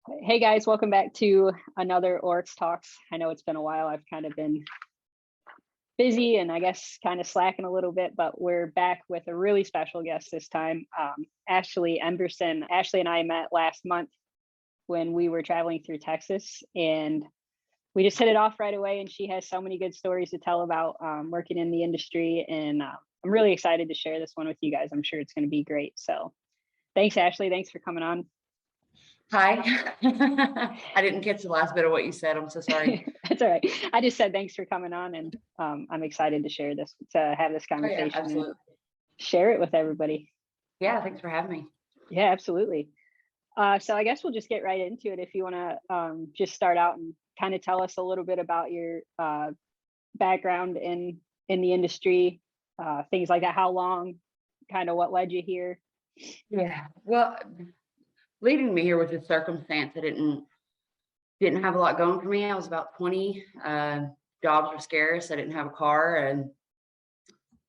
Hey guys, welcome back to another Oryx Talks. I know it's been a while. I've kind of been busy and I guess kind of slacking a little bit, but we're back with a really special guest this time, Ashley Emberson. Ashley and I met last month when we were traveling through Texas, and we just hit it off right away. And she has so many good stories to tell about working in the industry, and I'm really excited to share this one with you guys. I'm sure it's going to be great. So thanks, Ashley. Thanks for coming on. Hi. I didn't catch the last bit of what you said. I'm so sorry. That's all right. I just said thanks for coming on, and I'm excited to share this, to have this Oh, yeah, conversation and absolutely. share it with everybody. Yeah, thanks for having me. Yeah, absolutely. So I guess we'll just get right into it. If you want to just start out and kind of tell us a little bit about your background in the industry, things like that. How long, kind of what led you here? Yeah. Well, leading me here was a circumstance. I didn't have a lot going for me. I was about 20. Jobs were scarce. I didn't have a car and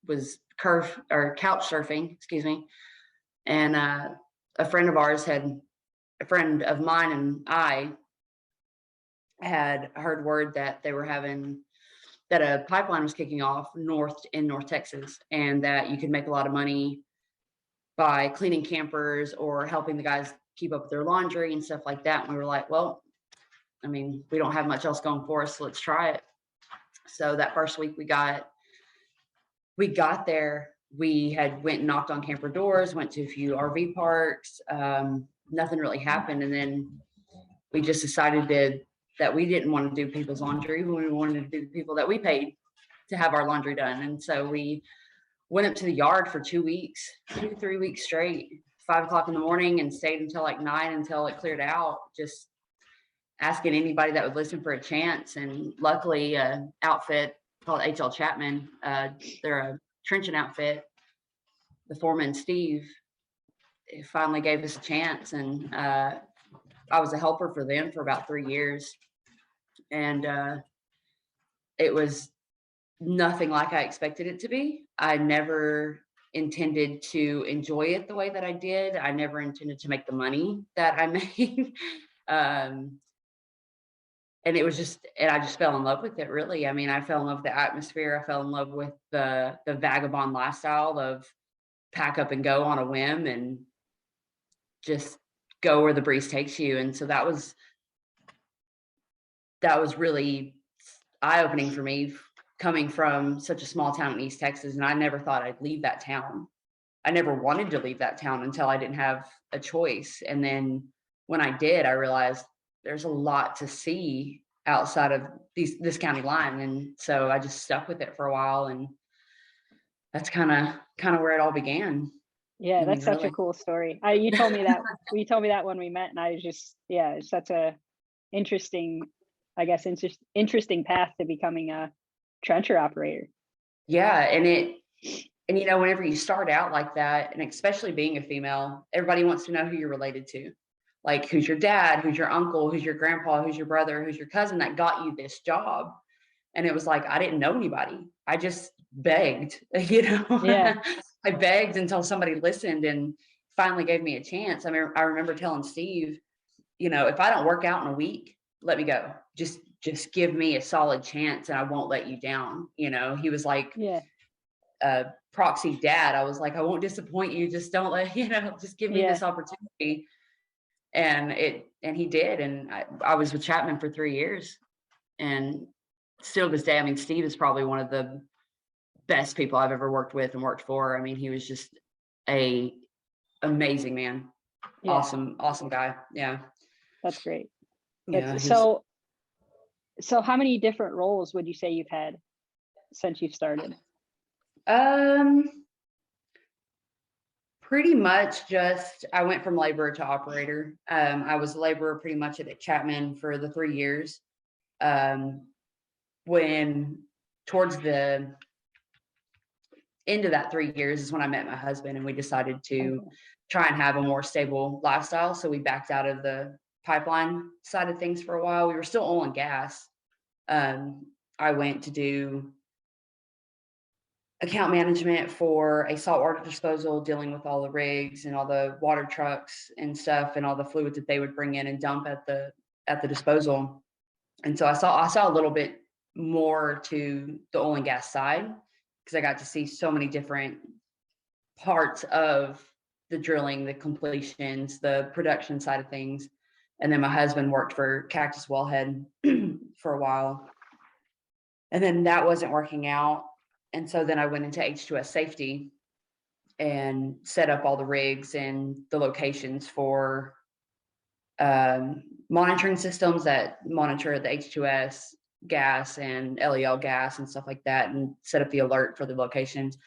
was couch surfing, excuse me. And a friend of mine and I had heard word that that a pipeline was kicking off in North Texas, and that you could make a lot of money by cleaning campers or helping the guys keep up with their laundry and stuff like that. And we were like, well, I mean, we don't have much else going for us, so let's try it. So that first week we got there, we had went and knocked on camper doors, went to a few RV parks. Nothing really happened. And then we just decided that we didn't want to do people's laundry. We wanted to do the people that we paid to have our laundry done. And so we went up to the yard for 3 weeks straight, 5 o'clock in the morning, and stayed until like 9 until it cleared out, just asking anybody that would listen for a chance. And luckily, outfit called HL Chapman, they're a trenching outfit. The foreman, Steve, finally gave us a chance. And I was a helper for them for about 3 years. And it was nothing like I expected it to be. I never intended to enjoy it the way that I did. I never intended to make the money that I made. And I just fell in love with it, really. I mean, I fell in love with the atmosphere. I fell in love with the vagabond lifestyle of pack up and go on a whim and just go where the breeze takes you. And so that was really eye-opening for me, coming from such a small town in East Texas. And I never thought I'd leave that town. I never wanted to leave that town until I didn't have a choice. And then when I did, I realized there's a lot to see outside of this county line. And so I just stuck with it for a while. And that's kind of where it all began. Yeah, I mean, that's such a really. cool story. You told me that when we met, and I was just, yeah, it's such a interesting, I guess, interesting path to becoming a trencher operator. Yeah. And whenever you start out like that, and especially being a female, everybody wants to know who you're related to. Like, who's your dad, who's your uncle, who's your grandpa, who's your brother, who's your cousin that got you this job. And it was like, I didn't know anybody. I just begged, Yeah, I begged until somebody listened and finally gave me a chance. I mean, I remember telling Steve, if I don't work out in a week, let me go. Just give me a solid chance and I won't let you down. He was like yeah, a proxy dad. I was like, I won't disappoint you. Just don't just give me yeah. this opportunity. And he did. And I was with Chapman for 3 years, and still to this day, I mean, Steve is probably one of the best people I've ever worked with and worked for. I mean, he was just a amazing man. Yeah, Awesome guy. Yeah. that's great. Yeah. That's so how many different roles would you say you've had since you've started? Um, Pretty much just, I went from laborer to operator. I was a laborer pretty much at Chapman for the 3 years. When towards the end of that 3 years is when I met my husband, and we decided to Okay. try and have a more stable lifestyle. So we backed out of the pipeline side of things for a while. We were still oil and gas. I went to do account management for a saltwater disposal, dealing with all the rigs and all the water trucks and stuff and all the fluids that they would bring in and dump at the disposal. And so I saw a little bit more to the oil and gas side, because I got to see so many different parts of the drilling, the completions, the production side of things. And then my husband worked for Cactus Wellhead for a while. And then that wasn't working out. And so then I went into H2S safety and set up all the rigs and the locations for monitoring systems that monitor the H2S gas and LEL gas and stuff like that, and set up the alert for the locations.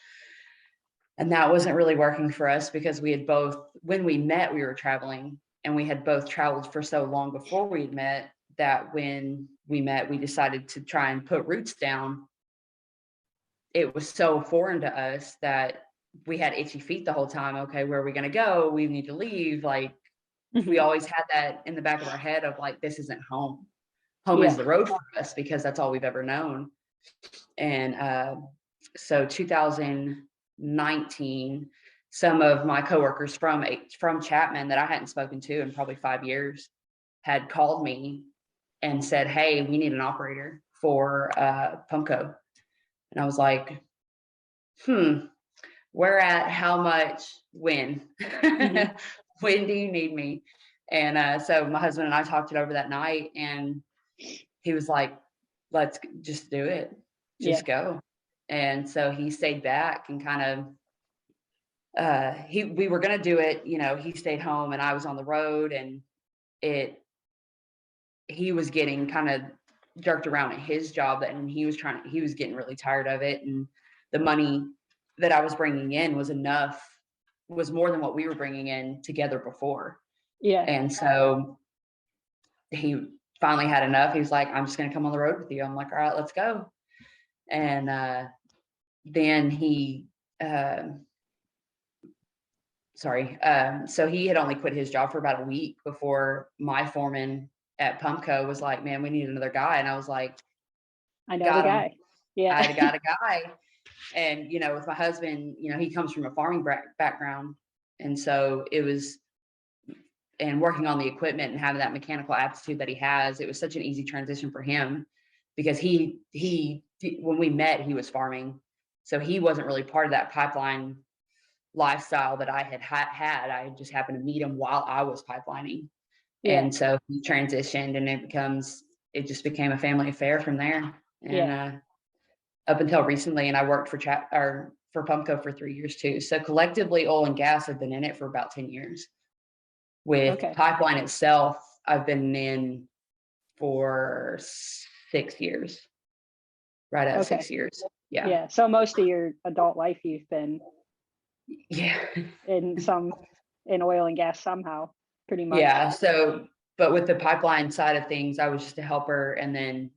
And that wasn't really working for us, because we had both, when we met, we were traveling, and we had both traveled for so long before we had met, that when we met, we decided to try and put roots down. It was so foreign to us that we had itchy feet the whole time. Okay, where are we going to go? We need to leave. Like, we always had that in the back of our head of like, this isn't home. Home is the road for us, because that's all we've ever known. And so 2019, some of my coworkers from Chapman that I hadn't spoken to in probably 5 years had called me and said, hey, we need an operator for Pumpco. And I was like, where at, how much, when? When do you need me? And so my husband and I talked it over that night, and he was like, let's just do it. Just go. And so he stayed back and kind of, we were going to do it. You know, he stayed home and I was on the road, and he was getting kind of jerked around at his job, and he was getting really tired of it. And the money that I was bringing in was more than what we were bringing in together before. And so he finally had enough. He was like, I'm just going to come on the road with you. I'm like, all right, let's go. And then so he had only quit his job for about a week before my foreman at Pumpco was like, man, we need another guy. And I was like, I know the guy. I got a guy. And, you know, with my husband, you know, he comes from a farming background. And so it was, and working on the equipment and having that mechanical aptitude that he has, it was such an easy transition for him, because he when we met, he was farming. So he wasn't really part of that pipeline lifestyle that I had. I just happened to meet him while I was pipelining. And so he transitioned, and it just became a family affair from there. And up until recently, and I worked for Pumpco for 3 years too. So collectively, oil and gas, have been in it for about 10 years. With pipeline itself, I've been in for 6 years, right at 6 years. Yeah. So most of your adult life, you've been in oil and gas somehow, pretty much. Yeah. So, but with the pipeline side of things, I was just a helper. And then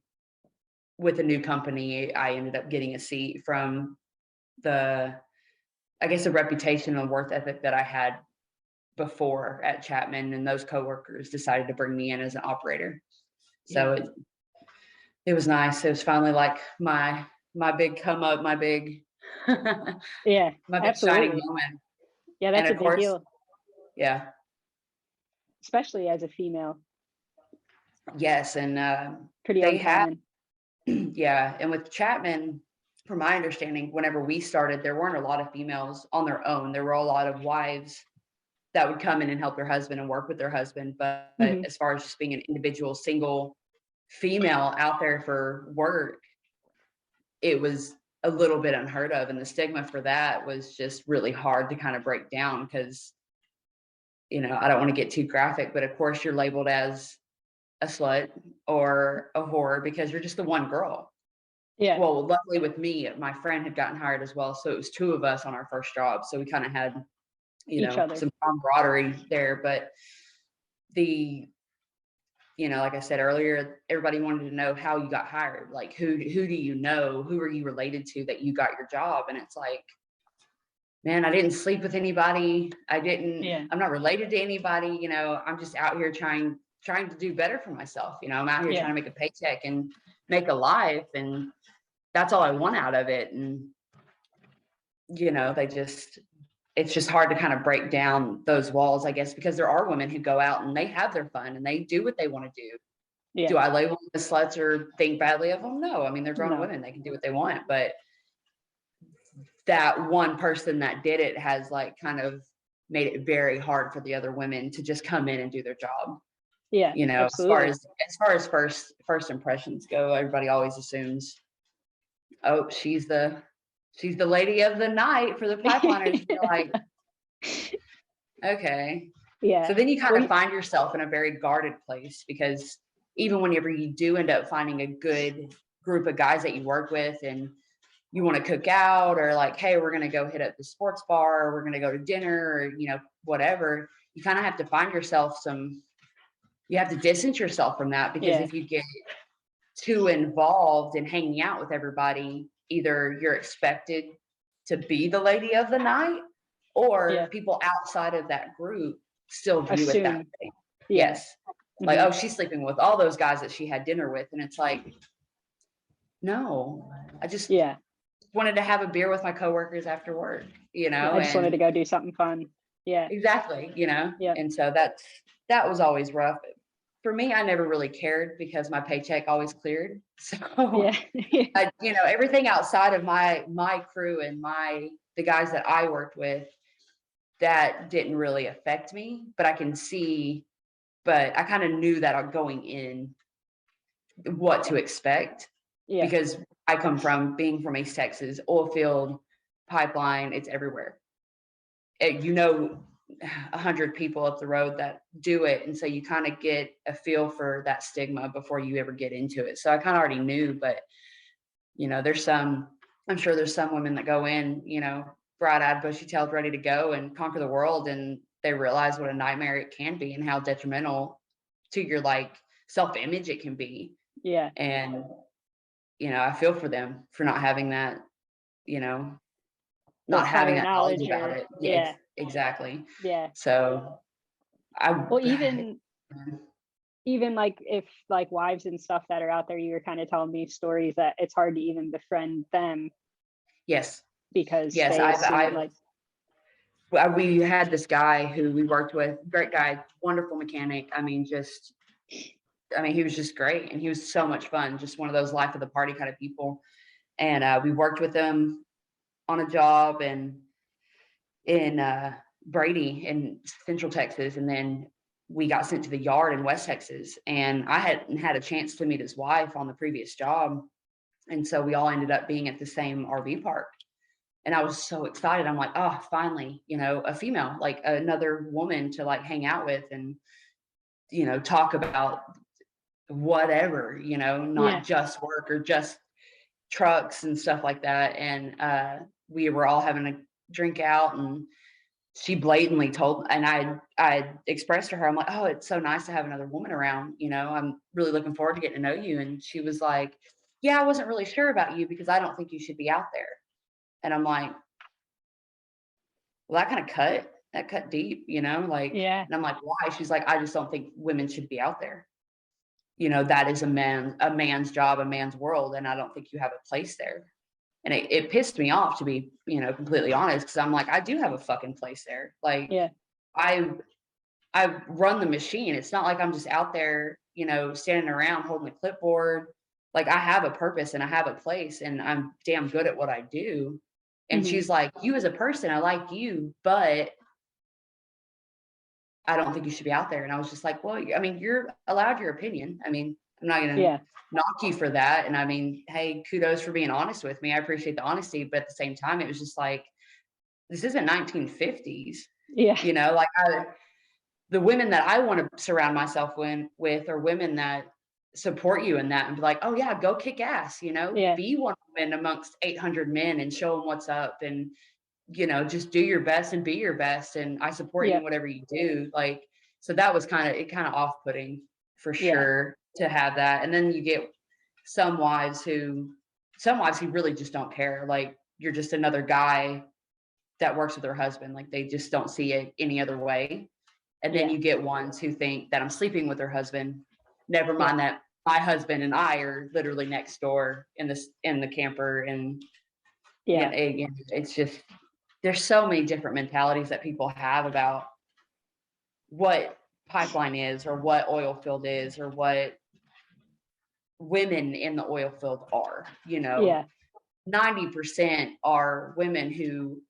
with a new company, I ended up getting a seat from the reputation and worth ethic that I had before at Chapman, and those coworkers decided to bring me in as an operator. So it was nice. It was finally like my big come up, my big my big shining moment. Yeah, that's a big deal. Yeah. Especially as a female. Yes, and pretty uncommon. And with Chapman, from my understanding, whenever we started, there weren't a lot of females on their own. There were a lot of wives that would come in and help their husband and work with their husband. But as far as just being an individual single female out there for work, it was a little bit unheard of. And the stigma for that was just really hard to kind of break down, because, you know, I don't want to get too graphic, but of course you're labeled as a slut or a whore because you're just the one girl. Well, luckily with me, my friend had gotten hired as well. So it was two of us on our first job. So we kind of had, you know, some camaraderie there. But like I said earlier, everybody wanted to know how you got hired. Like, who do you know? Who are you related to that you got your job? And it's like, man, I didn't sleep with anybody. I'm not related to anybody. You know, I'm just out here trying to do better for myself. You know, I'm out here trying to make a paycheck and make a life. And that's all I want out of it. And it's just hard to kind of break down those walls, I guess, because there are women who go out and they have their fun and they do what they want to do. Yeah. Do I label them as sluts or think badly of them? No, I mean, they're grown No. women, they can do what they want, but that one person that did it has like kind of made it very hard for the other women to just come in and do their job. Yeah. Absolutely. As far as first impressions go, everybody always assumes, oh, she's the lady of the night for the pipeliners. You're like, okay. Yeah. So then you kind of find yourself in a very guarded place, because even whenever you do end up finding a good group of guys that you work with and you want to cook out, or like, hey, we're going to go hit up the sports bar, or we're going to go to dinner, or, whatever, you kind of have to find yourself you have to distance yourself from that, because if you get too involved in hanging out with everybody, either you're expected to be the lady of the night, or people outside of that group still view it that way. Yes. Like, oh, she's sleeping with all those guys that she had dinner with. And it's like, no, I just wanted to have a beer with my coworkers after work, I just wanted to go do something fun. Yeah. Exactly. And so that was always rough. For me, I never really cared because my paycheck always cleared. So everything outside of my crew and the guys that I worked with, that didn't really affect me, but I kind of knew that going in what to expect, because I come from being from East Texas, oil field, pipeline, it's everywhere. 100 people up the road that do it. And so you kind of get a feel for that stigma before you ever get into it. So I kind of already knew, but I'm sure there's some women that go in, bright-eyed, bushy-tailed, ready to go and conquer the world, and they realize what a nightmare it can be and how detrimental to your self-image it can be. Yeah. And I feel for them for not having that, not having that knowledge about it. Yeah, exactly. Yeah. So even like if like wives and stuff that are out there, you were kind of telling me stories that it's hard to even befriend them. Yes. Because we had this guy who we worked with, great guy, wonderful mechanic. He was just great, and he was so much fun, just one of those life of the party kind of people. And we worked with him on a job in Brady in Central Texas, and then we got sent to the yard in West Texas, and I hadn't had a chance to meet his wife on the previous job, and so we all ended up being at the same RV park. And I was so excited. I'm like, oh, finally, a female, like another woman to hang out with and, talk about whatever, not just work or just trucks and stuff like that. And we were all having a drink out, and she blatantly told, and I expressed to her, I'm like, oh, it's so nice to have another woman around. I'm really looking forward to getting to know you. And she was like, yeah, I wasn't really sure about you because I don't think you should be out there. And I'm like, well, that cut deep, and I'm like, why? She's like, I just don't think women should be out there. That is a man's job, a man's world. And I don't think you have a place there. And it pissed me off, to be, completely honest. Cause I'm like, I do have a fucking place there. I run the machine. It's not like I'm just out there, standing around holding a clipboard. I have a purpose and I have a place, and I'm damn good at what I do. And she's like, you as a person, I like you, but I don't think you should be out there. And I was just like, well, you're allowed your opinion. I'm not going to knock you for that. And hey, kudos for being honest with me. I appreciate the honesty. But at the same time, it was just like, this isn't 1950s. Yeah. The women that I want to surround myself with are women that support you in that and be like, oh yeah, go kick ass, be one woman amongst 800 men and show them what's up, and just do your best and be your best, and I support you in whatever you do. So that was kind of off-putting for sure to have that. And then you get some wives who really just don't care. You're just another guy that works with her husband. They just don't see it any other way. And then you get ones who think that I'm sleeping with her husband. Never mind that my husband and I are literally next door in the camper. And again, it's just, there's so many different mentalities that people have about what pipeline is, or what oil field is, or what women in the oil field are. You know, Yeah. 90% are women who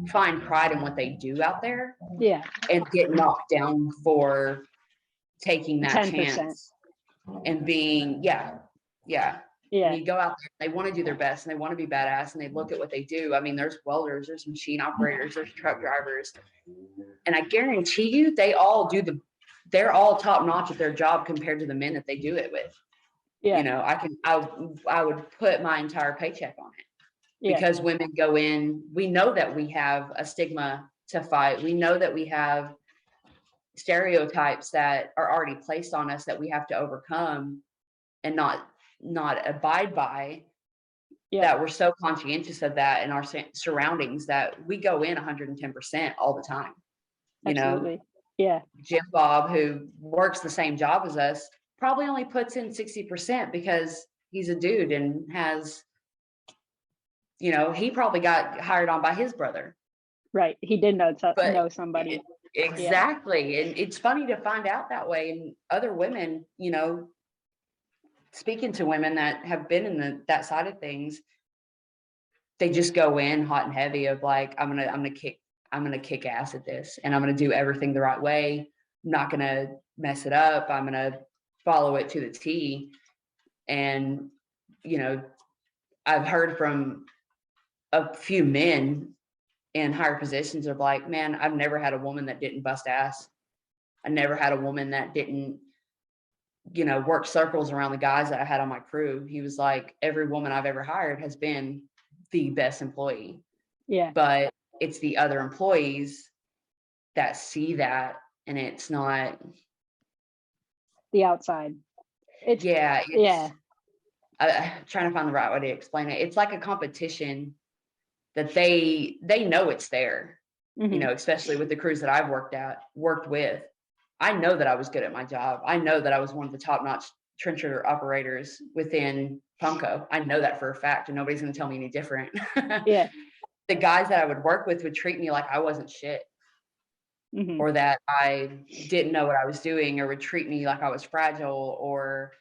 find pride in what they do out there Yeah. and get knocked down for taking that 10%. chance and being, yeah. Yeah. And you go out there, they want to do their best and they want to be badass, and they look at what they do. I mean, there's welders, there's machine operators, there's truck drivers, and I guarantee you they're all top notch at their job compared to the men that they do it with. Yeah. You know, I would put my entire paycheck on it. Yeah. Because women go in, we know that we have a stigma to fight. We know that we have stereotypes that are already placed on us that we have to overcome and not abide by. Yeah. That we're so conscientious of that in our surroundings that we go in 110% all the time. You Absolutely. know, Yeah. Jim Bob, who works the same job as us, probably only puts in 60% because he's a dude and has, you know, he probably got hired on by his brother. Right. He did know somebody. Exactly. Yeah. And it's funny to find out that way. And other women, you know, speaking to women that have been in that side of things, they just go in hot and heavy of like, I'm gonna kick ass at this, and I'm gonna do everything the right way. I'm not gonna mess it up. I'm gonna follow it to the T. And, you know, I've heard from a few men in higher positions of like, man, I've never had a woman that didn't bust ass. I never had a woman that didn't, you know, work circles around the guys that I had on my crew. He was like, every woman I've ever hired has been the best employee. Yeah. But it's the other employees that see that, and it's not the outside. I'm trying to find the right way to explain it. It's like a competition that they know it's there, mm-hmm. You know, especially with the crews that I've worked with. I know that I was good at my job. I know that I was one of the top-notch trencher operators within Pumco. I know that for a fact, and nobody's going to tell me any different. Yeah. The guys that I would work with would treat me like I wasn't shit, mm-hmm. or that I didn't know what I was doing, or would treat me like I was fragile. Or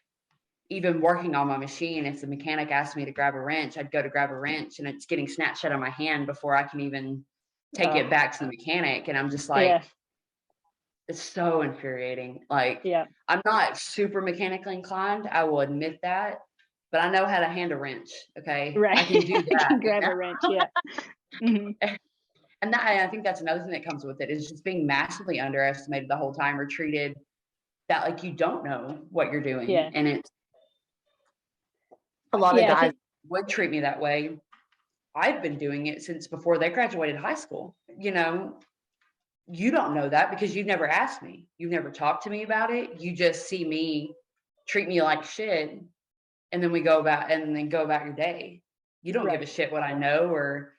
even working on my machine, if the mechanic asked me to grab a wrench, I'd go to grab a wrench and it's getting snatched out of my hand before I can even take it back to the mechanic. And I'm just like, it's so infuriating. Like, I'm not super mechanically inclined, I will admit that, but I know how to hand a wrench. Okay. Right. I can do that. I can grab a wrench. Yeah. Mm-hmm. And I think that's another thing that comes with it, is just being massively underestimated the whole time, or treated that like you don't know what you're doing. Yeah. And it's a lot of guys would treat me that way. I've been doing it since before they graduated high school. You know, you don't know that because you've never asked me. You've never talked to me about it. You just see me treat me like shit, and then go about your day. You don't give a shit what I know, or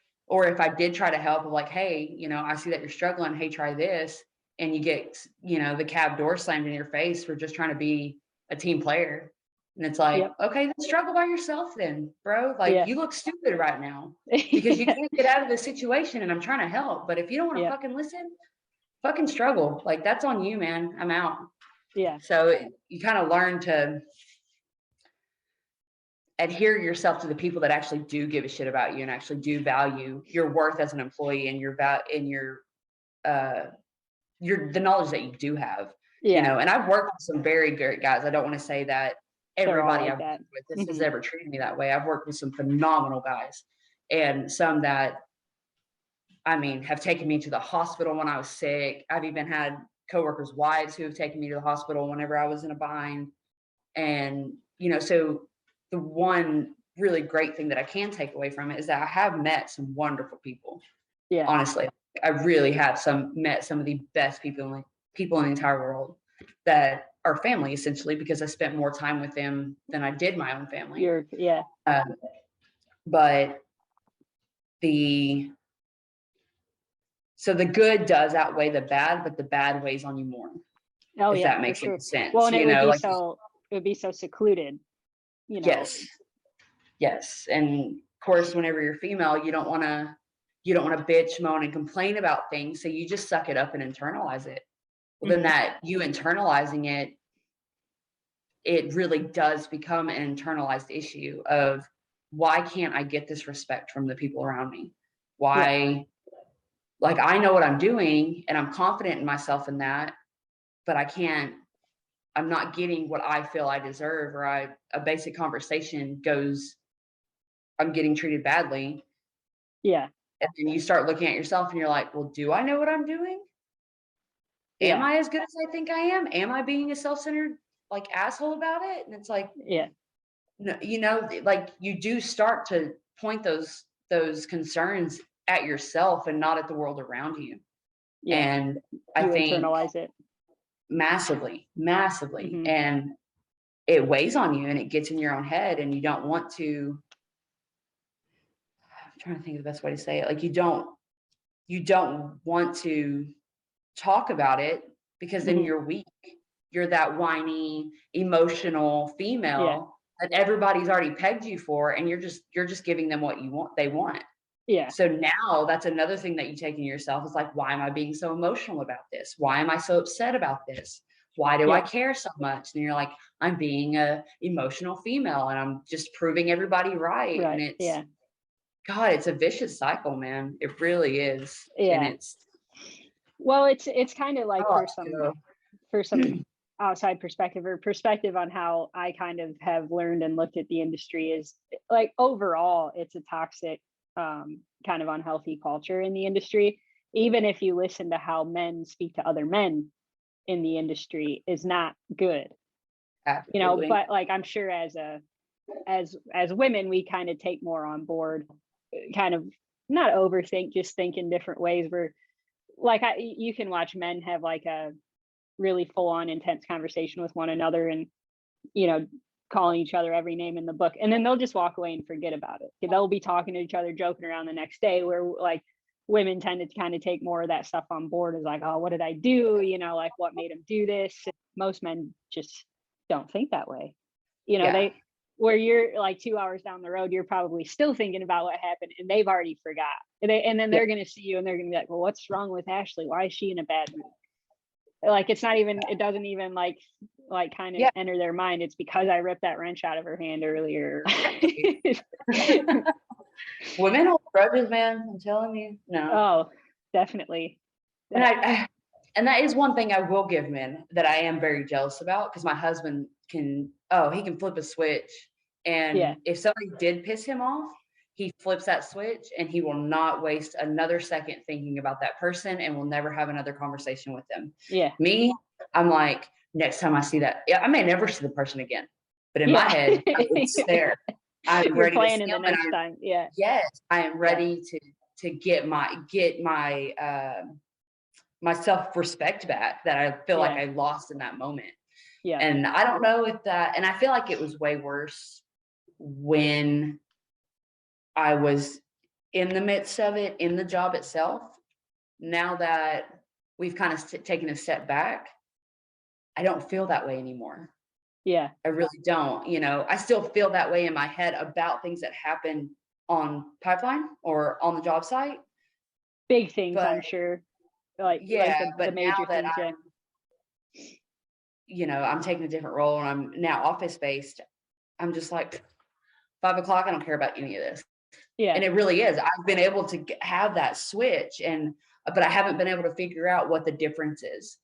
if I did try to help, like, hey, you know, I see that you're struggling. Hey, try this. And you get, you know, the cab door slammed in your face for just trying to be a team player. And it's like, okay, then struggle by yourself then, bro. Like, you look stupid right now because you can't get out of the situation, and I'm trying to help. But if you don't want to fucking listen, fucking struggle. Like, that's on you, man. I'm out. Yeah. So you kind of learn to adhere yourself to the people that actually do give a shit about you and actually do value your worth as an employee and the knowledge that you do have. You know, and I've worked with some very great guys. I don't want to say that everybody I've worked with this has ever treated me that way. I've worked with some phenomenal guys, and some that, I mean, have taken me to the hospital when I was sick. I've even had coworkers' wives who have taken me to the hospital whenever I was in a bind. And, you know, so the one really great thing that I can take away from it is that I have met some wonderful people. Yeah. Honestly, I really have met some of the best people in the entire world that are family, essentially, because I spent more time with them than I did my own family. But the good does outweigh the bad, but the bad weighs on you more. Oh, if that makes any sense. Well, and it would be so secluded. You know. Yes. And of course, whenever you're female, you don't want to you don't want to bitch, moan, and complain about things. So you just suck it up and internalize it. Well, then that you internalizing it, it really does become an internalized issue of, why can't I get this respect from the people around me? Why, like, I know what I'm doing and I'm confident in myself in that, but I'm not getting what I feel I deserve, or a basic conversation goes, I'm getting treated badly. Yeah. And then you start looking at yourself and you're like, well, do I know what I'm doing? Am I as good as I think I am? Am I being a self-centered like asshole about it? And it's like, Yeah. no, like, you do start to point those concerns at yourself and not at the world around you. Yeah. And I You think internalize it. massively, Mhm. and it weighs on you and it gets in your own head, and you don't want to. I'm trying to think of the best way to say it. Like, you don't want to talk about it, because then Mhm. you're weak. You're that whiny, emotional Yeah. female that everybody's already pegged you for, and you're just giving them what they want. Yeah. So now that's another thing that you take in yourself, is like, why am I being so emotional about this? Why am I so upset about this? Why do I Yeah. care so much? And you're like, I'm being a emotional female and I'm just proving everybody right. And Right. it's, Yeah. God, it's a vicious cycle, man. It really is. And Yeah. it's, Well, it's kind of like oh, for some outside perspective, or perspective on how I kind of have learned and looked at the industry, is like, overall it's a toxic, kind of unhealthy culture in the industry. Even if you listen to how men speak to other men in the industry, is not good, absolutely. but like, I'm sure as women, we kind of take more on board, kind of not overthink, just think in different ways. Where like, you can watch men have like a really full on intense conversation with one another, and you know calling each other every name in the book, and then they'll just walk away and forget about it. They'll be talking to each other, joking around the next day, where like women tend to kind of take more of that stuff on board, as like, oh, what did I do, like, what made him do this? Most men just don't think that way. Yeah. They, where you're like 2 hours down the road, you're probably still thinking about what happened, and they've already forgot. And then Yeah. they're going to see you and they're going to be like, well, what's wrong with Ashley? Why is she in a bad mood? Like, it's not even, it doesn't even like kind of Yeah. enter their mind. It's because I ripped that wrench out of her hand earlier. Women hold grudges, man. I'm telling you. No. Oh, definitely. And that is one thing I will give men that I am very jealous about, because my husband he can flip a switch. And Yeah. if somebody did piss him off, he flips that switch and he will not waste another second thinking about that person, and will never have another conversation with them. Yeah. Me, I'm like, next time I see that, I may never see the person again, but in Yeah. my head, it's there. I'm You're ready to see planning the them, and next time. Yeah. yes, I am ready to get my my self-respect back that I feel like Yeah. I lost in that moment. Yeah. And I don't know if that, and I feel like it was way worse when I was in the midst of it, in the job itself. Now that we've kind of taken a step back, I don't feel that way anymore. Yeah. I really don't. I still feel that way in my head about things that happen on pipeline or on the job site. Big things, But I'm sure. Like yeah, the but major now that things. I'm taking a different role and I'm now office based, I'm just like, 5 o'clock, I don't care about any of this. Yeah. And it really is. I've been able to have that switch, but I haven't been able to figure out what the difference is.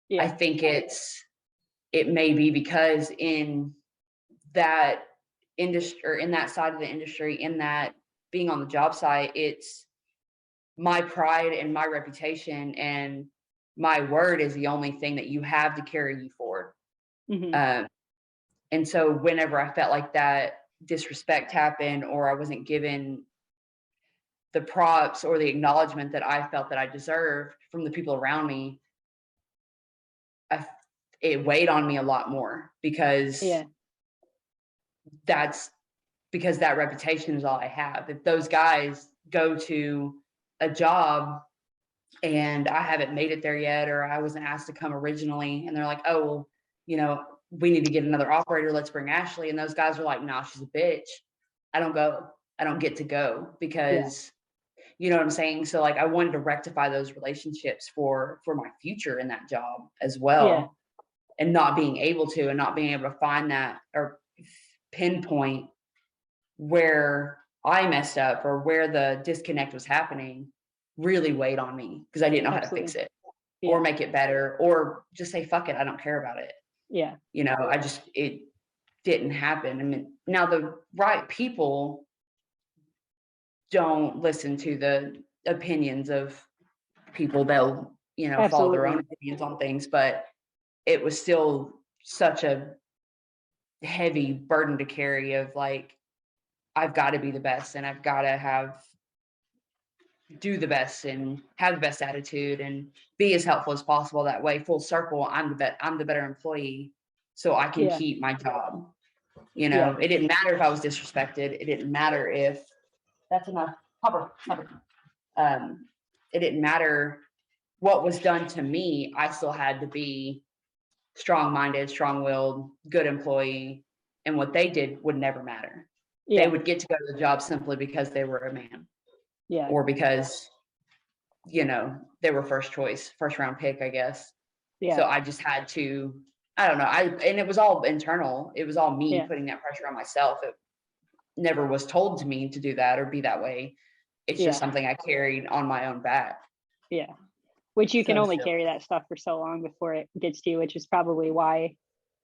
Yeah. I think it may be because in that industry, or in that side of the industry, in that being on the job site, it's my pride and my reputation and my word is the only thing that you have to carry you forward. Mm-hmm. And so whenever I felt like that disrespect happened, or I wasn't given the props or the acknowledgement that I felt that I deserved from the people around me, it weighed on me a lot more, because that reputation is all I have. If those guys go to a job and I haven't made it there yet, or I wasn't asked to come originally, and they're like, oh, well, we need to get another operator, let's bring Ashley. And those guys are like, nah, she's a bitch. I don't go. I don't get to go, because You know what I'm saying? So like I wanted to rectify those relationships for my future in that job as well. Yeah. And not being able to, and not being able to find that or pinpoint where I messed up or where the disconnect was happening really weighed on me because I didn't know how to Absolutely. fix it Yeah. or make it better or just say, fuck it, I don't care about it. Yeah. You know, it didn't happen. I mean, now the right people don't listen to the opinions of people. They'll, you know, follow their own Absolutely. opinions on things, but it was still such a heavy burden to carry of like, I've got to be the best and I've got to do the best and have the best attitude and be as helpful as possible. That way, full circle, I'm the better employee, so I can Yeah. keep my job. You Yeah. know, it didn't matter if I was disrespected. It didn't matter if that's enough. Cover. It didn't matter what was done to me. I still had to be strong-minded, strong-willed, good employee, and what they did would never matter. They Yeah. would get to go to the job simply because they were a man Yeah. or because, you know, they were first choice, first round pick, I guess. Yeah. So I just had to, I don't know. And it was all internal. It was all me Yeah. putting that pressure on myself. It never was told to me to do that or be that way. It's Yeah. just something I carried on my own back. Yeah. Which you can So only silly. carry that stuff for so long before it gets to you, which is probably why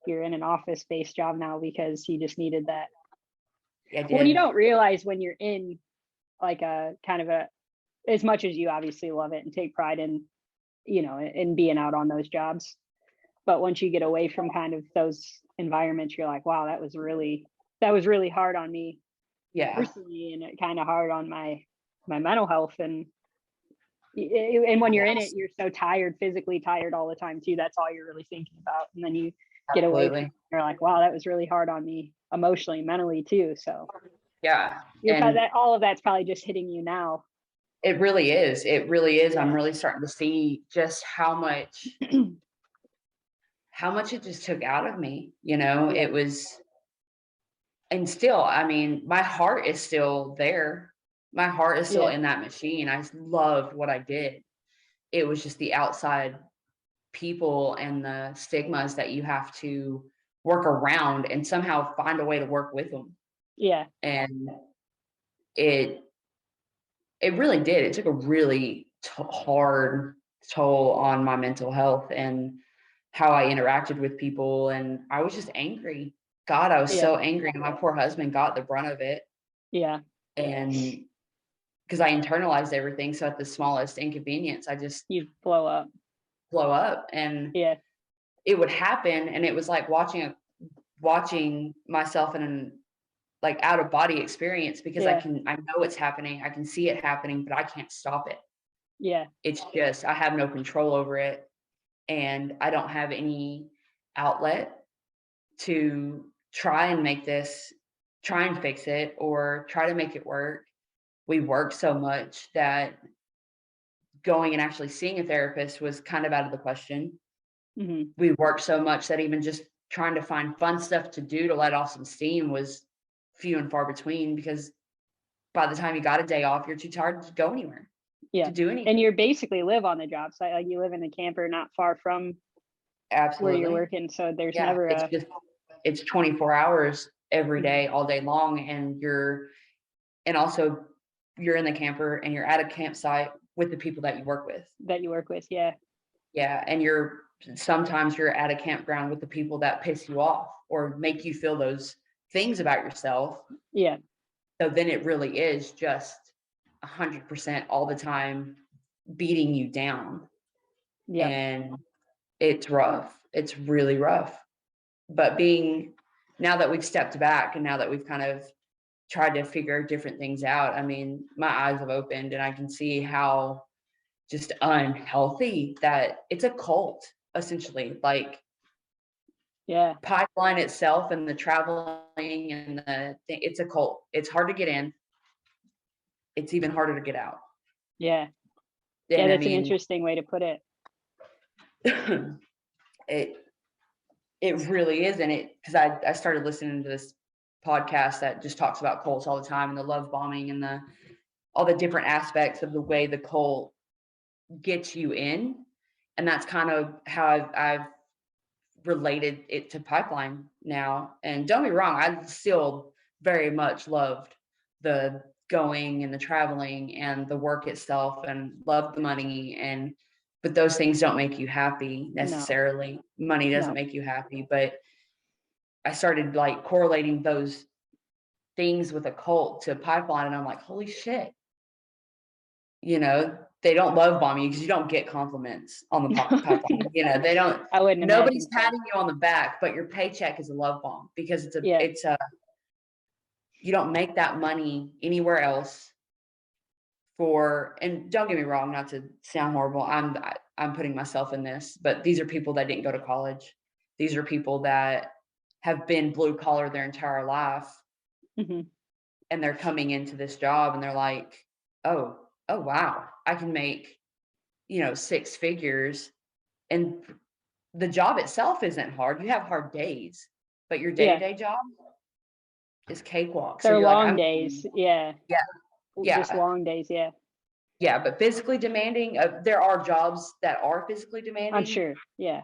you're in an office-based job now, because you just needed that. I Well, you did. don't realize when you're in like a kind of a, as much as you obviously love it and take pride in, you know, in being out on those jobs. But once you get away from kind of those environments, you're like, wow, that was really hard on me Yeah. personally, and it kind of hard on my mental health. And when you're in it, you're so tired, physically tired all the time too. That's all you're really thinking about. And then you get away from it, Absolutely. you're like, wow, that was really hard on me emotionally, mentally too. So Yeah. you're And that all of that's probably just hitting you now. it really is. It really is. I'm Yeah. really starting to see just how much it just took out of me. You know, Yeah. it was, and still, I mean, my heart is still there. My heart is still Yeah. in that machine. I loved what I did. It was just the outside people and the stigmas that you have to work around and somehow find a way to work with them. Yeah. And it really did. It took a really hard toll on my mental health and how I interacted with people. And I was just angry. God, I was Yeah. so angry. And my poor husband got the brunt of it. Yeah. And because I internalized everything. So at the smallest inconvenience, I just You blow up. blow up. And Yeah. it would happen. And it was like watching myself in an like out of body experience because Yeah. I know it's happening. I can see it happening, but I can't stop it. Yeah. It's just, I have no control over it. And I don't have any outlet to try and fix it or try to make it work. We work so much that going and actually seeing a therapist was kind of out of the question. Hmm. We worked so much that even just trying to find fun stuff to do to let off some steam was few and far between because by the time you got a day off, you're too tired to go anywhere, Yeah. to do anything. And you basically live on the job site. Like you live in a camper not far from where you're Absolutely. working. So there's Yeah, never a, it's 24 hours every Mhm. day, all day long, and also you're in the camper and you're at a campsite with the people that you work with. that you work with. Yeah. Yeah, and sometimes you're at a campground with the people that piss you off or make you feel those things about yourself. Yeah. So then it really is just 100% all the time beating you down. Yeah. And it's rough. It's really rough. But now that we've stepped back and now that we've kind of tried to figure different things out, I mean, my eyes have opened and I can see how just unhealthy that it's a cult, essentially. Like Yeah. Pipeline itself and the traveling and it's a cult. It's hard to get in. It's even harder to get out. Yeah. And Yeah. I That's an mean, interesting way to put it. it really is. And because I started listening to this podcast that just talks about cults all the time and the love bombing and the all the different aspects of the way the cult gets you in. And that's kind of how I've related it to Pipeline now. And don't be wrong, I still very much loved the going and the traveling and the work itself and love the money, and but those things don't make you happy necessarily. Money doesn't No. make you happy, but I started like correlating those things with a cult to Pipeline, and I'm like, holy shit. You know, they don't love bomb you because you don't get compliments on the pipeline. You know, they don't. I wouldn't Nobody's imagine so. patting you on the back, but your paycheck is a love bomb because Yeah. it's a you don't make that money anywhere else. And don't get me wrong, not to sound horrible, I'm putting myself in this, but these are people that didn't go to college. These are people that have been blue collar their entire life, Mhm. and they're coming into this job and they're like, oh wow, I can make, 6 figures. And the job itself isn't hard. You have hard days, but your Yeah. day-to-day job is cakewalk. So They're you're like, long days. Yeah. Yeah. Just long days. Yeah. Yeah, but physically demanding, there are jobs that are physically demanding. I'm sure. Yeah.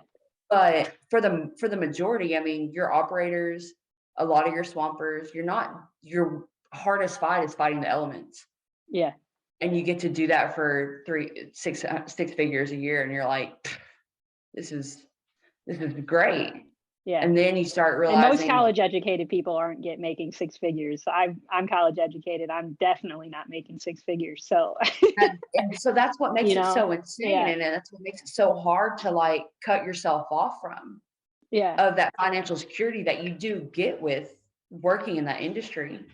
But for the majority, I mean, your operators, a lot of your swampers, your hardest fight is fighting the elements. Yeah. And you get to do that for six figures a year, and you're like, this is great. Yeah. And then you start And realizing most college educated people aren't making 6 figures. I'm college educated. I'm definitely not making 6 figures. So and so that's what makes You it so know? insane. Yeah. And that's what makes it so hard to like cut yourself off yeah. of that financial security that you do get with working in that industry.